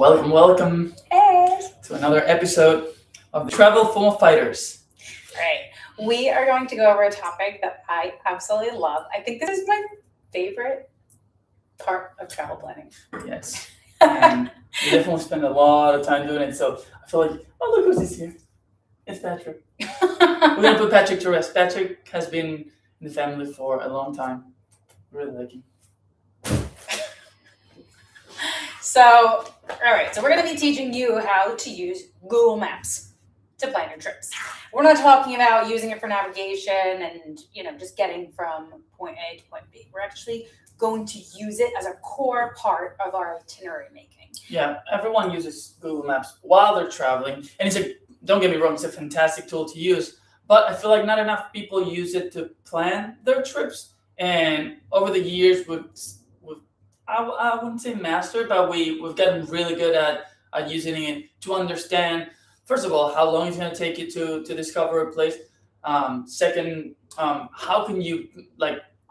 Welcome Hey! to another episode of the Travel FOMO Fighters. Right. We are going to go over a topic that I absolutely love. I think this is my favorite part of travel planning. Yes. And we definitely spend a lot of time doing it, so I feel like, oh, look who's this here. It's Patrick. We're going to put Patrick to rest. Patrick has been in the family for a long time. Really like him. So, all right. So we're going to be teaching you how to use Google Maps to plan your trips. We're not talking about using it for navigation and, just getting from point A to point B. We're actually going to use it as a core part of our itinerary making. Yeah, everyone uses Google Maps while they're traveling. And don't get me wrong, it's a fantastic tool to use. But I feel like not enough people use it to plan their trips. And over the years, I wouldn't say mastered, but we've gotten really good at using it to understand, first of all, how long it's going to take you to discover a place. Second, how can you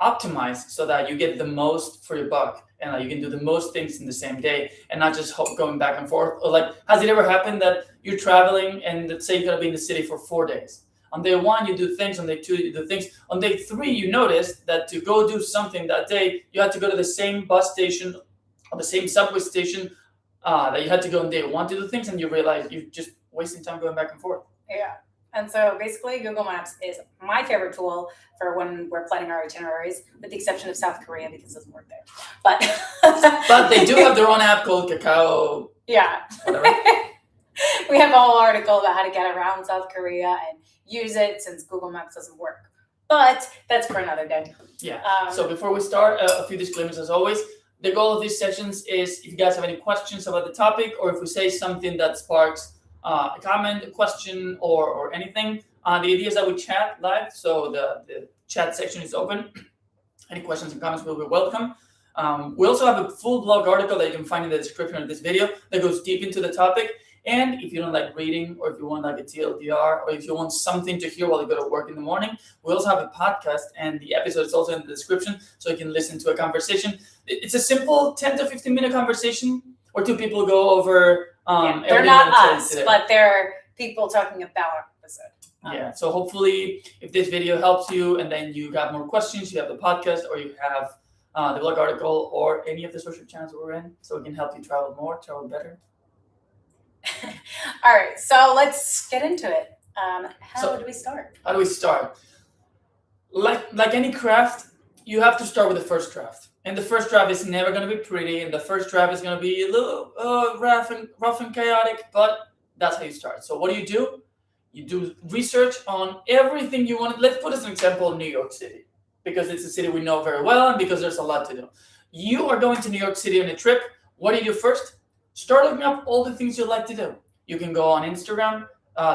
optimize so that you get the most for your buck and you can do the most things in the same day and not just going back and forth. Or has it ever happened that you're traveling and let's say you're going to be in the city for 4 days? On day 1, you do things. On day 2, you do things. On day 3, you notice that to go do something that day, you had to go to the same bus station or the same subway station that you had to go on day 1 to do things, and you realize you're just wasting time going back and forth. Yeah. And so basically, Google Maps is my favorite tool for when we're planning our itineraries, with the exception of South Korea because it doesn't work there. But they do have their own app called Kakao. Yeah. Whatever. We have a whole article about how to get around South Korea and use it since Google Maps doesn't work. But that's for another day. Yeah. So before we start, a few disclaimers as always. The goal of these sessions is if you guys have any questions about the topic, or if we say something that sparks a comment, a question, or anything, the idea is that we chat live. So the chat section is open. Any questions and comments will be welcome. We also have a full blog article that you can find in the description of this video that goes deep into the topic. And if you don't like reading, or if you want a TLDR, or if you want something to hear while you go to work in the morning, we also have a podcast, and the episode is also in the description, so you can listen to a conversation. It's a simple 10 to 15 minute conversation where two people go over. They're not us, but they're people talking about our episode. Yeah. So hopefully, if this video helps you, and then you got more questions, you have the podcast, or you have the blog article, or any of the social channels we're in, so we can help you travel more, travel better. All right, so let's get into it. How do we start? How do we start? Like any craft, you have to start with the first draft. And the first draft is never going to be pretty, and the first draft is going to be a little rough and chaotic, but that's how you start. So what do? You do research on everything you want. Let's put as an example New York City, because it's a city we know very well and because there's a lot to do. You are going to New York City on a trip. What do? First? Start looking up all the things you like to do. You can go on Instagram.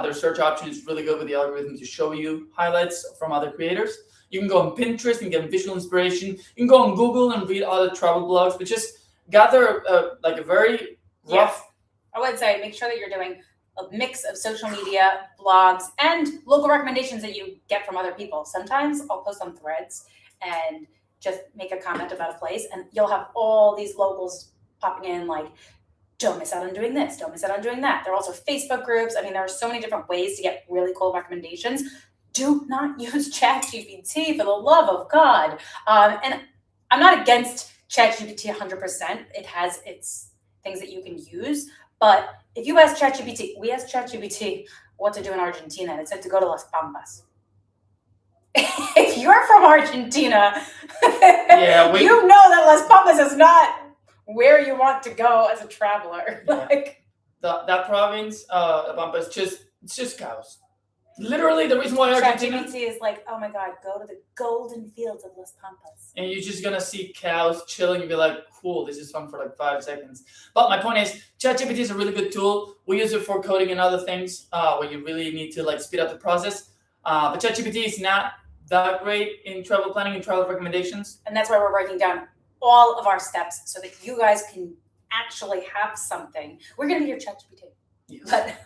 Their search option is really good with the algorithm to show you highlights from other creators. You can go on Pinterest and get visual inspiration. You can go on Google and read other travel blogs, but just gather a very rough. I would say make sure that you're doing a mix of social media, blogs, and local recommendations that you get from other people. Sometimes I'll post on Threads and just make a comment about a place, and you'll have all these locals popping in like, don't miss out on doing this, don't miss out on doing that. There are also Facebook groups. I mean, there are so many different ways to get really cool recommendations. Do not use ChatGPT, for the love of God. And I'm not against ChatGPT 100%. It has its things that you can use. But if you ask ChatGPT, we asked ChatGPT what to do in Argentina, and it said to go to Las Pampas. If you're from Argentina, you know that Las Pampas is not where you want to go as a traveler. That province, Pampa, it's just cows. Literally, the reason why Argentina is like, oh my God, go to the golden fields of Las Pampas. And you're just gonna see cows chilling and be like, cool, this is fun for 5 seconds. But my point is, ChatGPT is a really good tool. We use it for coding and other things where you really need to speed up the process. But ChatGPT is not that great in travel planning and travel recommendations. And that's why we're breaking down all of our steps so that you guys can actually have something. We're going to be your ChatGPT. Yes.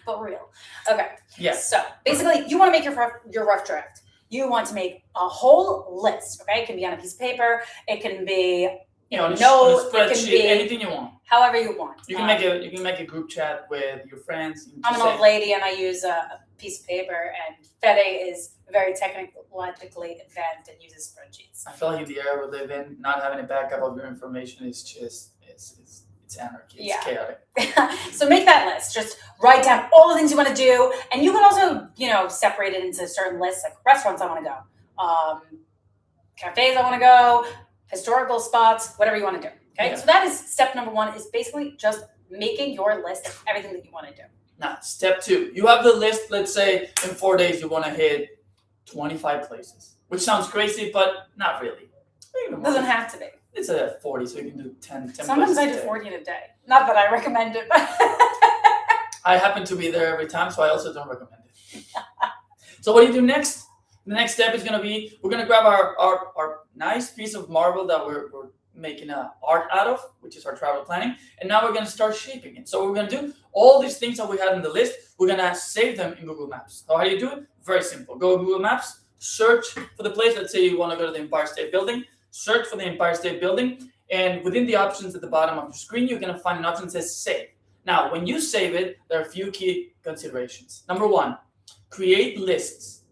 But real. Okay. Yes. So basically, you want to make your rough draft. You want to make a whole list. Okay. It can be on a piece of paper. It can be You know, on a Note, it can spreadsheet, be anything you want. however you want. You can make a group chat with your friends. I'm an old lady and I use a piece of paper, and Fede is very technologically advanced and uses spreadsheets. I feel like in the era we live in, not having a backup of your information is just it's anarchy. It's chaotic. So make that list. Just write down all the things you want to do, and you can also, separate it into certain lists, like restaurants I want to go, cafes I want to go, historical spots, whatever you want to do. Okay, so that is step number 1. Is basically just making your list of everything that you want to do. Now, step 2, you have the list. Let's say in 4 days you want to hit 25 places, which sounds crazy, but not really. It doesn't have to be. It's a 40, so you can do 10 Sometimes I do 40 in a day. Not that I recommend it, but I happen to be there every time, so I also don't recommend it. So what do you do next? The next step is going to be, we're going to grab our nice piece of marble that we're making art out of, which is our travel planning, and now we're going to start shaping it. So what we're going to do, all these things that we had in the list, we're going to save them in Google Maps. So how do you do it? Very simple. Go to Google Maps, search for the place. Let's say you want to go to the Empire State Building. Search for the Empire State Building, and within the options at the bottom of your screen, you're going to find an option that says Save. Now, when you save it, there are a few key considerations. Number 1, create lists.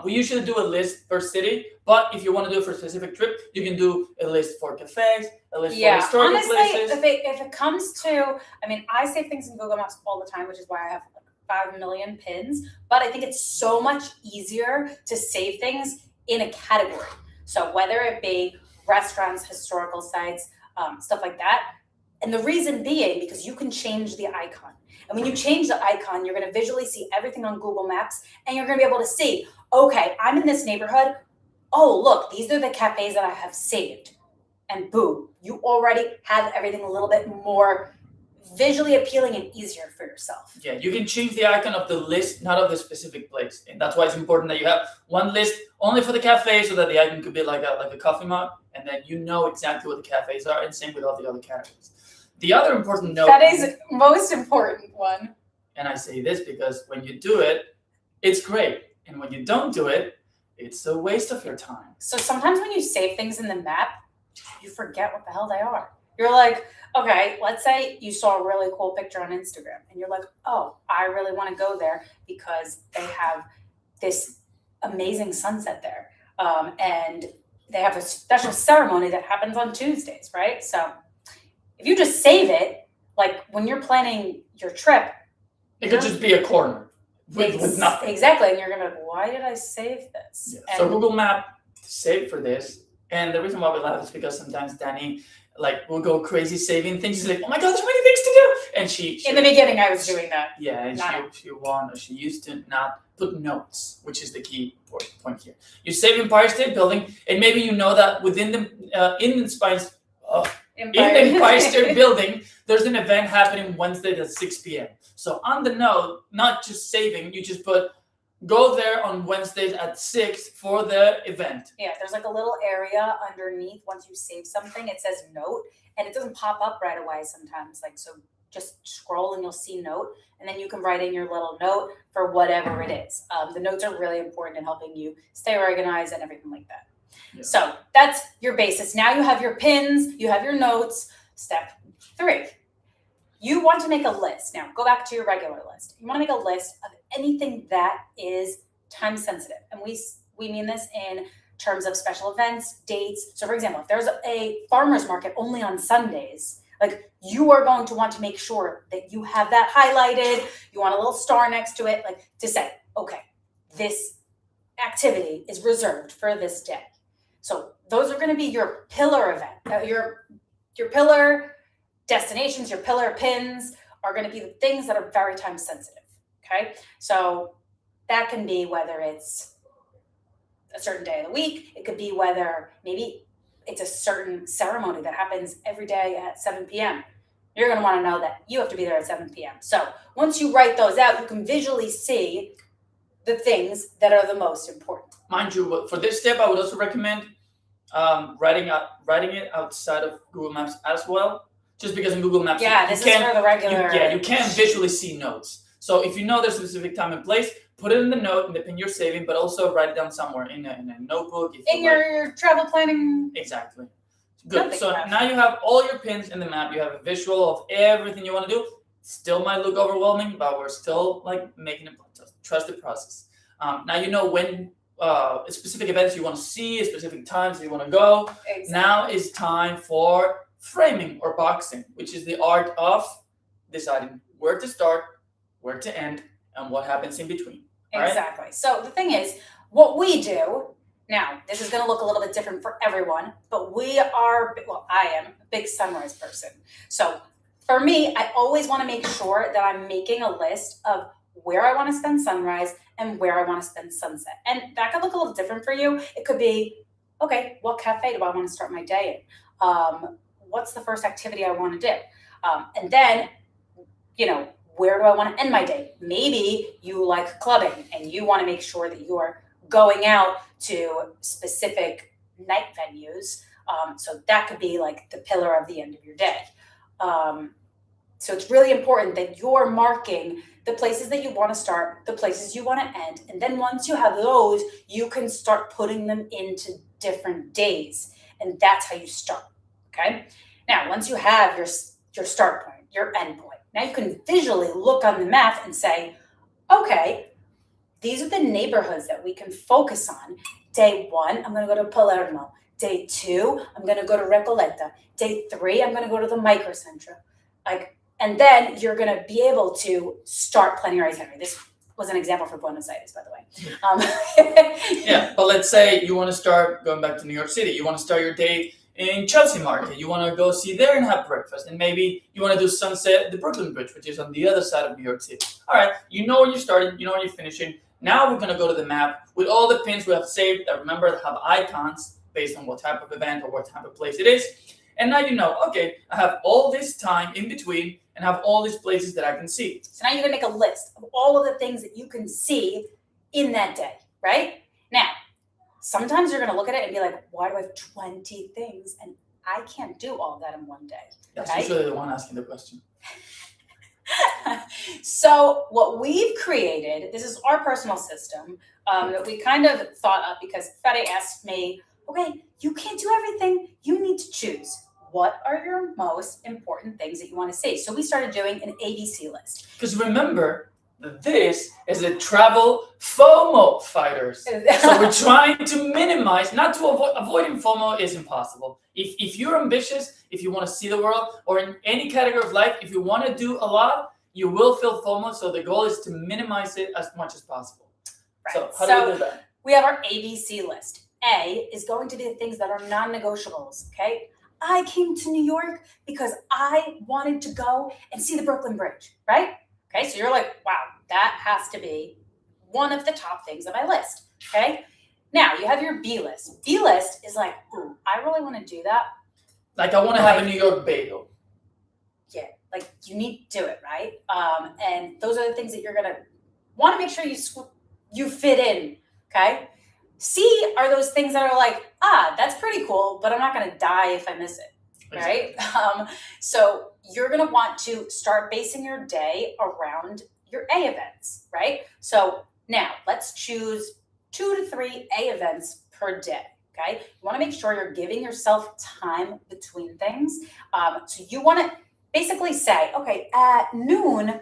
We usually do a list per city, but if you want to do it for a specific trip, you can do a list for cafes, a list for historical places. If it comes to, I save things in Google Maps all the time, which is why I have 5 million pins, but I think it's so much easier to save things in a category. So whether it be restaurants, historical sites, stuff like that. And the reason being, because you can change the icon. And when you change the icon, you're going to visually see everything on Google Maps, and you're going to be able to see, okay, I'm in this neighborhood. Oh, look, these are the cafes that I have saved. And boom, you already have everything a little bit more visually appealing and easier for yourself. Yeah, you can change the icon of the list, not of the specific place. And that's why it's important that you have one list only for the cafe, so that the icon could be like a coffee mug, and then you know exactly what the cafes are, and same with all the other categories. The other important note... That is most important one. And I say this because when you do it, it's great. And when you don't do it, it's a waste of your time. So sometimes when you save things in the map, you forget what the hell they are. You're like, okay, let's say you saw a really cool picture on Instagram, and you're like, oh, I really want to go there because they have this amazing sunset there. And they have a special ceremony that happens on Tuesdays, right? So if you just save it, like when you're planning your trip, it could just be a corner with nothing. Exactly. And you're going to be like, why did I save this? Yeah. So Google Map saved for this. And the reason why we laugh is because sometimes Danny will go crazy saving things. She's like, oh my God, there's many things to do. And she in the beginning, I was doing that. Yeah, and she used to not put notes, which is the key point here. You save Empire State Building, and maybe you know that within the Empire State Building, there's an event happening Wednesday at 6 p.m. So on the note, not just saving, you just put go there on Wednesdays at 6 for the event. Yeah, there's like a little area underneath. Once you save something, it says note, and it doesn't pop up right away sometimes. So just scroll and you'll see note, and then you can write in your little note for whatever it is. The notes are really important in helping you stay organized and everything like that. Yeah. So that's your basis. Now you have your pins, you have your notes. Step 3. You want to make a list. Now go back to your regular list. You want to make a list of anything that is time sensitive. And we mean this in terms of special events, dates. So for example, if there's a farmer's market only on Sundays, you are going to want to make sure that you have that highlighted. You want a little star next to it, to say, okay, this activity is reserved for this day. So those are going to be your pillar event, your pillar destinations, your pillar pins are going to be the things that are very time sensitive. Okay. So that can be whether it's a certain day of the week. It could be whether maybe it's a certain ceremony that happens every day at 7 p.m. You're going to want to know that you have to be there at 7 p.m. So once you write those out, you can visually see the things that are the most important. Mind you, for this step, I would also recommend writing it outside of Google Maps as well. Just because in Google Maps, this is for the regular. You can't visually see notes. So if you know there's a specific time and place, put it in the note in the pin you're saving, but also write it down somewhere in a notebook. In your travel planning. Exactly. Good. Nothing So enough. now you have all your pins in the map. You have a visual of everything you want to do. Still might look overwhelming, but we're still like making it. Trust the process. Now you know when specific events you want to see, specific times you want to go. Exactly. Now is time for framing or boxing, which is the art of deciding where to start, where to end, and what happens in between. Right? Exactly. So the thing is, what we do now, this is going to look a little bit different for everyone, but I am a big sunrise person. So for me, I always want to make sure that I'm making a list of where I want to spend sunrise and where I want to spend sunset. And that could look a little different for you. It could be, okay, what cafe do I want to start my day in? What's the first activity I want to do? And then, where do I want to end my day? Maybe you like clubbing and you want to make sure that you're going out to specific night venues. So that could be like the pillar of the end of your day. So it's really important that you're marking the places that you want to start, the places you want to end. And then once you have those, you can start putting them into different days. And that's how you start. Okay. Now, once you have your start point, your end point, now you can visually look on the map and say, okay, these are the neighborhoods that we can focus on. Day 1, I'm going to go to Palermo. Day 2, I'm going to go to Recoleta. Day 3, I'm going to go to the microcentro. And then you're going to be able to start planning your itinerary. This was an example for Buenos Aires, by the way. Yeah, but let's say you want to start going back to New York City. You want to start your day in Chelsea Market. You want to go see there and have breakfast. And maybe you want to do sunset at the Brooklyn Bridge, which is on the other side of New York City. All right, you know where you're starting, you know where you're finishing. Now we're going to go to the map with all the pins we have saved that remember have icons based on what type of event or what type of place it is. And now you know, okay, I have all this time in between and have all these places that I can see. So now you're going to make a list of all of the things that you can see in that day, right? Now, sometimes you're going to look at it and be like, why do I have 20 things? And I can't do all of that in one day. That's right? usually the one asking the question. So what we've created, this is our personal system that we kind of thought up because Fede asked me, okay, you can't do everything. You need to choose. What are your most important things that you want to see? So we started doing an ABC list. Because remember, this is a travel FOMO Fighters. So we're trying to minimize, not to avoiding FOMO is impossible. If you're ambitious, if you want to see the world, or in any category of life, if you want to do a lot, you will feel FOMO. So the goal is to minimize it as much as possible. Right. So how do we do that? We have our ABC list. A is going to be the things that are non-negotiables, okay? I came to New York because I wanted to go and see the Brooklyn Bridge, right? Okay, so you're like, wow, that has to be one of the top things on my list, okay? Now, you have your B list. B list is like, ooh, I really want to do that. Like I want to have a New York bagel. Yeah, like you need to do it, right? And those are the things that you're going to want to make sure you fit in, okay? C are those things that are like, that's pretty cool, but I'm not going to die if I miss it, right? Exactly. So you're going to want to start basing your day around your A events, right? So now let's choose 2 to 3 A events per day, okay? You want to make sure you're giving yourself time between things. So you want to basically say, okay, at noon,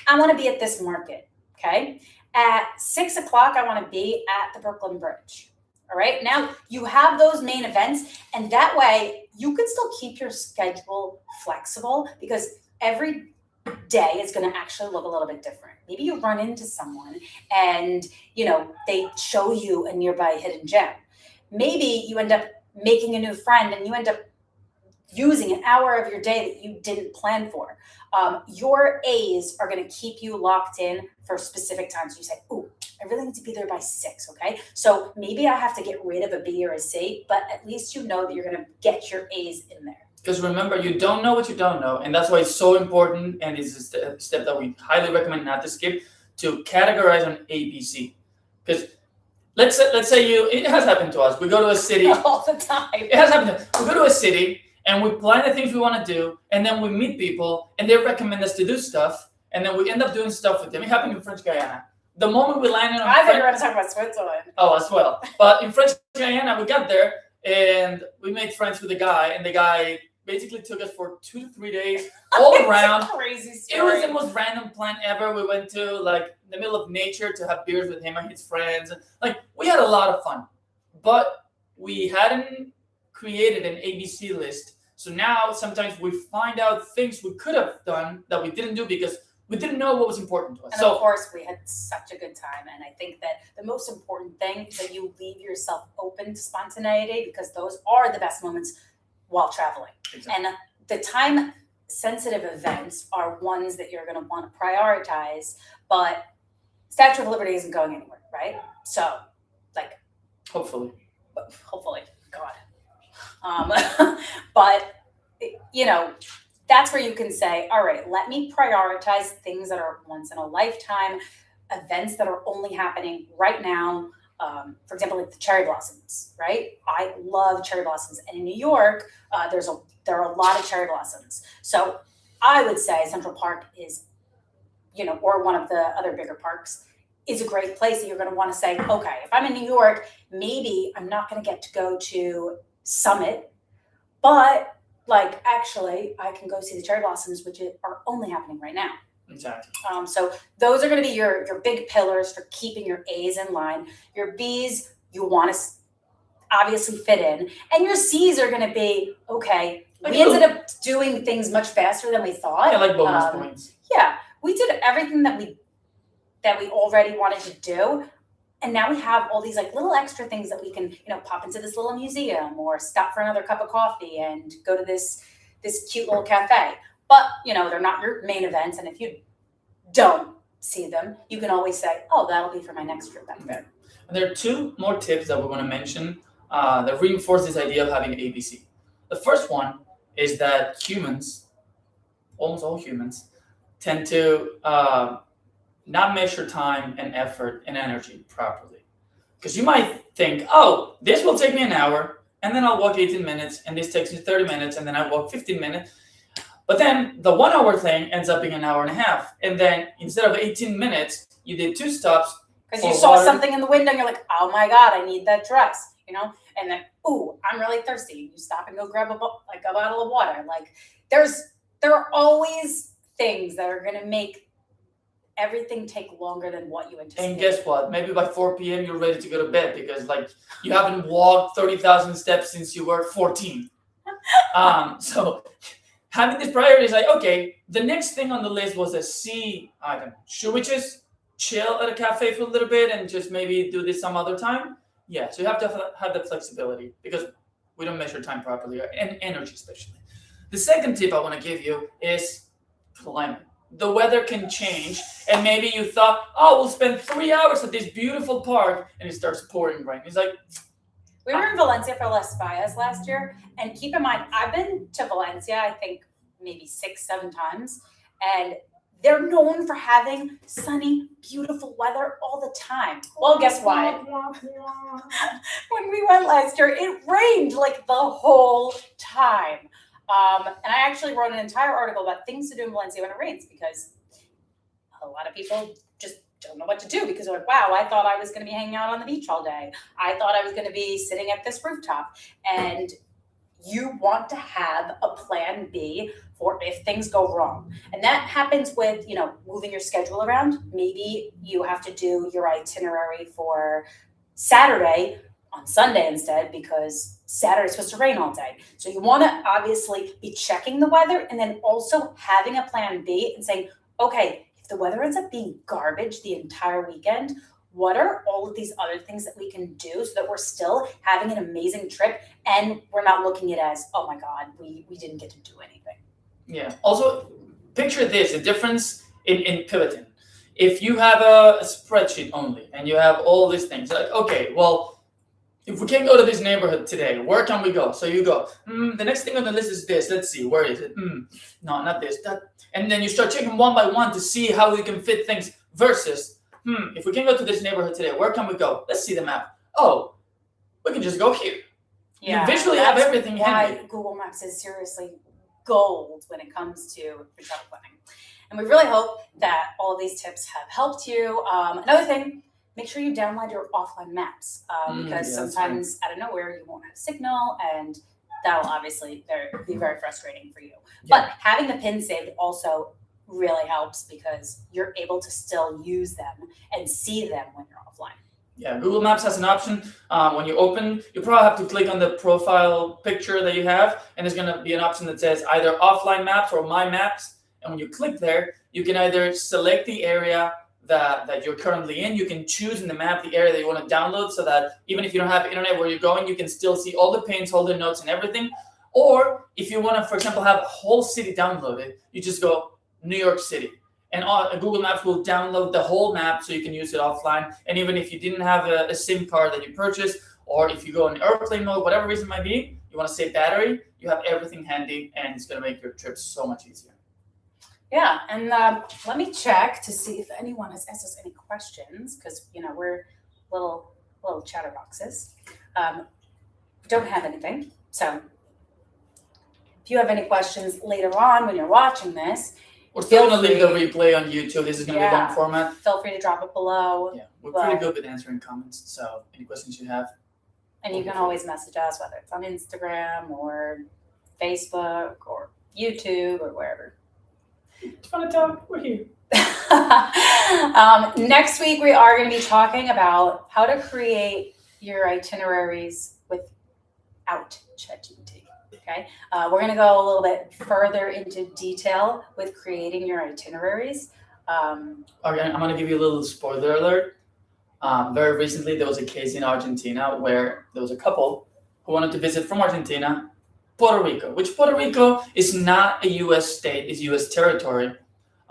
I want to be at this market, okay? At 6 o'clock, I want to be at the Brooklyn Bridge. All right. Now you have those main events, and that way you can still keep your schedule flexible because every day is going to actually look a little bit different. Maybe you run into someone and, they show you a nearby hidden gem. Maybe you end up making a new friend and you end up using an hour of your day that you didn't plan for. Your A's are going to keep you locked in for specific times. You say, ooh, I really need to be there by 6, okay? So maybe I have to get rid of a B or a C, but at least you know that you're going to get your A's in there. Because remember, you don't know what you don't know. And that's why it's so important, and it's a step that we highly recommend not to skip, to categorize on ABC. Because let's say it has happened to us. We go to a city. All the time. It has happened to us. We go to a city, and we plan the things we want to do, and then we meet people, and they recommend us to do stuff, and then we end up doing stuff with them. It happened in French Guiana. The moment we landed on I thought you were going to talk about Switzerland. Oh, as well. But in French Guiana, we got there, and we made friends with a guy, and the guy basically took us for 2 to 3 days all around. Crazy story. It was the most random plan ever. We went to like the middle of nature to have beers with him and his friends. Like we had a lot of fun, but we hadn't created an ABC list. So now sometimes we find out things we could have done that we didn't do because we didn't know what was important to us. And So of course, we had such a good time. And I think that the most important thing is that you leave yourself open to spontaneity, because those are the best moments while traveling. exactly. And the time sensitive events are ones that you're going to want to prioritize, but Statue of Liberty isn't going anywhere, right? So, like, Hopefully. hopefully, God. But, you know, that's where you can say, all right, let me prioritize things that are once in a lifetime, events that are only happening right now. For example, like the cherry blossoms, right? I love cherry blossoms. And in New York, there are a lot of cherry blossoms. So I would say Central Park is, or one of the other bigger parks, is a great place that you're going to want to say, okay, if I'm in New York, maybe I'm not going to get to go to Summit, but like actually I can go see the cherry blossoms, which are only happening right now. Exactly. So those are going to be your big pillars for keeping your A's in line. Your B's, you want to obviously fit in, and your C's are going to be, okay, we ended up doing things much faster than we thought. Yeah, like bonus points. Yeah, we did everything that we already wanted to do, and now we have all these like little extra things that we can, pop into this little museum or stop for another cup of coffee and go to this cute little cafe. But, they're not your main events. And if you don't see them, you can always say, oh, that'll be for my next trip. Okay. And there are 2 more tips that we want to mention that reinforce this idea of having ABC. The first one is that humans, almost all humans, tend to not measure time and effort and energy properly. Because you might think, oh, this will take me an hour, and then I'll walk 18 minutes, and this takes me 30 minutes, and then I walk 15 minutes. But then the 1 hour thing ends up being an hour and a half. And then instead of 18 minutes, you did 2 stops. Because you saw something in the window and you're like, oh my God, I need that dress, And then, ooh, I'm really thirsty. You stop and go grab a bottle of water. Like there are always things that are going to make everything take longer than what you anticipated. And guess what? Maybe by 4 p.m. you're ready to go to bed because you haven't walked 30,000 steps since you were 14. So having this priority is like, okay, the next thing on the list was a C item. Should we just chill at a cafe for a little bit and just maybe do this some other time? Yeah, so you have to have that flexibility because we don't measure time properly, and energy especially. The second tip I want to give you is climate. The weather can change, and maybe you thought, oh, we'll spend 3 hours at this beautiful park, and it starts pouring rain. It's like, we were in Valencia for Las Fallas last year, and keep in mind, I've been to Valencia, I think maybe 6-7 times, and they're known for having sunny, beautiful weather all the time. Well, guess what? When we went last year, it rained like the whole time. And I actually wrote an entire article about things to do in Valencia when it rains, because a lot of people just don't know what to do because they're like, wow, I thought I was going to be hanging out on the beach all day. I thought I was going to be sitting at this rooftop. And you want to have a plan B for if things go wrong. And that happens with, moving your schedule around. Maybe you have to do your itinerary for Saturday on Sunday instead because Saturday's supposed to rain all day. So you want to obviously be checking the weather and then also having a plan B and saying, okay, if the weather ends up being garbage the entire weekend, what are all of these other things that we can do so that we're still having an amazing trip and we're not looking at it as, oh my God, we didn't get to do anything. Yeah. Also, picture this, the difference in pivoting. If you have a spreadsheet only and you have all these things, like, okay, well, if we can't go to this neighborhood today, where can we go? So you go, the next thing on the list is this. Let's see, where is it? No, not this, that. And then you start checking one by one to see how we can fit things versus, if we can go to this neighborhood today, where can we go? Let's see the map. Oh, we can just go here. Yeah, you visually have everything handy. Why Google Maps is seriously gold when it comes to travel planning. And we really hope that all of these tips have helped you. Another thing, make sure you download your offline maps because sometimes out of nowhere you won't have signal, and that'll obviously be very frustrating for you. But having the pin saved also really helps because you're able to still use them and see them when you're offline. Yeah, Google Maps has an option. When you open, you probably have to click on the profile picture that you have, and there's going to be an option that says either offline maps or my maps. And when you click there, you can either select the area that you're currently in. You can choose in the map the area that you want to download so that even if you don't have internet where you're going, you can still see all the pins, all the notes, and everything. Or if you want to, for example, have a whole city downloaded, you just go New York City. And Google Maps will download the whole map so you can use it offline. And even if you didn't have a SIM card that you purchased, or if you go in airplane mode, whatever reason it might be, you want to save battery, you have everything handy, and it's going to make your trips so much easier. Yeah, and let me check to see if anyone has asked us any questions, because we're little chatterboxes. Don't have anything, so if you have any questions later on when you're watching this, we're still going to leave the replay on YouTube. This is going to be long format. Feel free to drop it below. Yeah, we're pretty good with answering comments, so any questions you have. And you can always message us, whether it's on Instagram or Facebook or YouTube or wherever. It's fun to talk. We're here. Next week, we are going to be talking about how to create your itineraries without ChatGPT. Okay, we're going to go a little bit further into detail with creating your itineraries. Okay, I'm going to give you a little spoiler alert. Very recently, there was a case in Argentina where there was a couple who wanted to visit from Argentina Puerto Rico, which Puerto Rico is not a U.S. state, it's U.S. territory.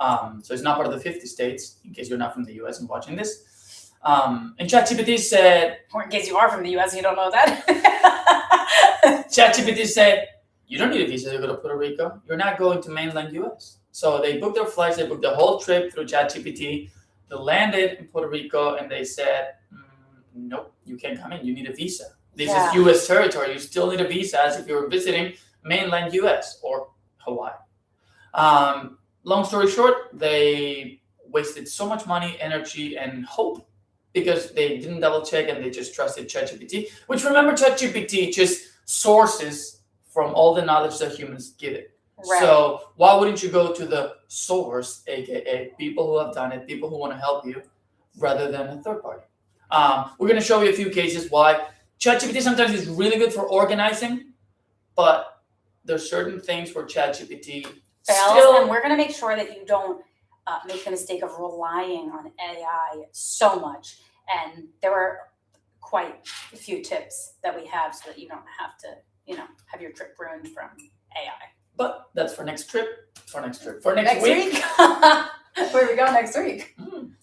So it's not part of the 50 states, in case you're not from the U.S. and watching this. And ChatGPT said... Or in case you are from the U.S. and you don't know that. ChatGPT said, you don't need a visa to go to Puerto Rico. You're not going to mainland U.S. So they booked their flights, they booked the whole trip through ChatGPT. They landed in Puerto Rico and they said, nope, you can't come in. You need a visa. This is U.S. territory. You still need a visa as if you were visiting mainland U.S. or Hawaii. Long story short, they wasted so much money, energy, and hope because they didn't double check and they just trusted ChatGPT, which remember ChatGPT just sources from all the knowledge that humans give it. Right. So why wouldn't you go to the source, aka people who have done it, people who want to help you, rather than a third party? We're going to show you a few cases why ChatGPT sometimes is really good for organizing, but there's certain things where ChatGPT fails, and we're going to make sure that you don't make the mistake of relying on AI so much. And there are quite a few tips that we have so that you don't have to, have your trip ruined from AI. But that's for next trip, for next week. Where we go next week?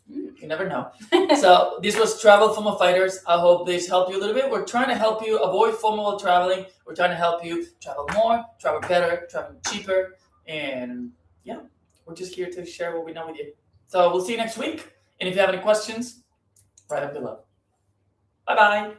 You never know. So this was Travel FOMO Fighters. I hope this helped you a little bit. We're trying to help you avoid FOMO while traveling. We're trying to help you travel more, travel better, travel cheaper. And yeah, we're just here to share what we know with you. So we'll see you next week. And if you have any questions, write them below. Bye-bye.